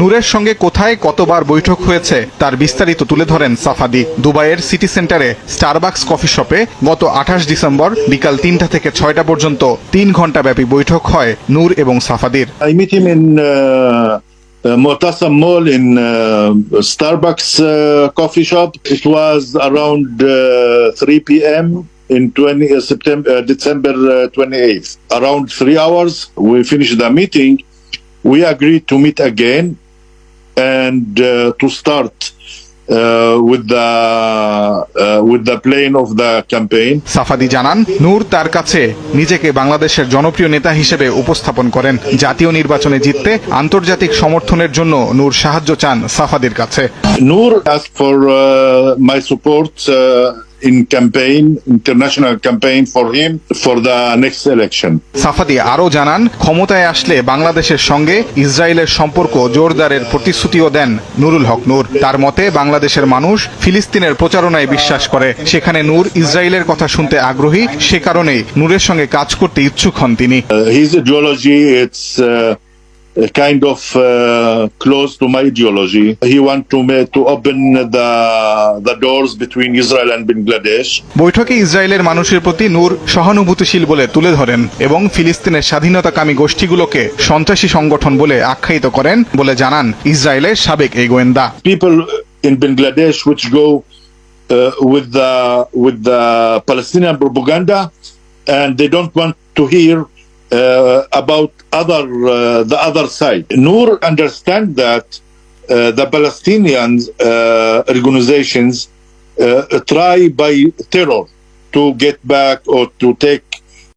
নূরের সঙ্গে কোথায় কতবার বৈঠক হয়েছে তার বিস্তারিত তুলে ধরেন সাফাদি। দুবাইয়ের সিটি সেন্টারে স্টারবাকস কফি শপে গত 28 ডিসেম্বর বিকাল 3টা থেকে 6টা পর্যন্ত 3 ঘণ্টা ব্যাপী বৈঠক হয় নূর এবং সাফাদির। I meet him in Mu'tasim Mall in Starbucks coffee shop. It was around 3 p.m. in December 28th. Around 3 hours, we finished the meeting. We agreed to meet again and to start with the plan of the campaign. Safadi জানান, নূর তার কাছে নিজেকে বাংলাদেশের জনপ্রিয় নেতা হিসেবে উপস্থাপন করেন। জাতীয় নির্বাচনে জিততে আন্তর্জাতিক সমর্থনের জন্য নূর সাহায্য চান সাফাদির কাছে। Noor asked for my support in international campaign for him for the next election. Safadi আরও জানান, ক্ষমতায় আসলে বাংলাদেশের সঙ্গে ইসরায়েলের সম্পর্ক জোরদারের প্রতিশ্রুতিও দেন নুরুল হক নূর। তার মতে বাংলাদেশের মানুষ ফিলিস্তিনের প্রচারণায় বিশ্বাস করে, সেখানে নূর ইসরায়েলের কথা শুনতে আগ্রহী, সে কারণেই নূরের সঙ্গে কাজ করতে ইচ্ছুক হন তিনি। His ideology, it's kind of close to my ideology. He want to open the doors between Israel and Bangladesh. বৈঠকে ইসরায়েলের মানুষের প্রতি নূর সহানুভূতিশীল বলে তুলে ধরেন এবং ফিলিস্তিনের স্বাধীনতাকামী গোষ্ঠীগুলোকে সন্ত্রাসী সংগঠন বলে আখ্যায়িত করেন বলে জানান ইসরায়েলের সাবেক এই গোয়েন্দা। People in Bangladesh which go with the Palestinian propaganda and they don't want to hear about the other side. Noor understand that the Palestinian organizations try by terror to get back or to take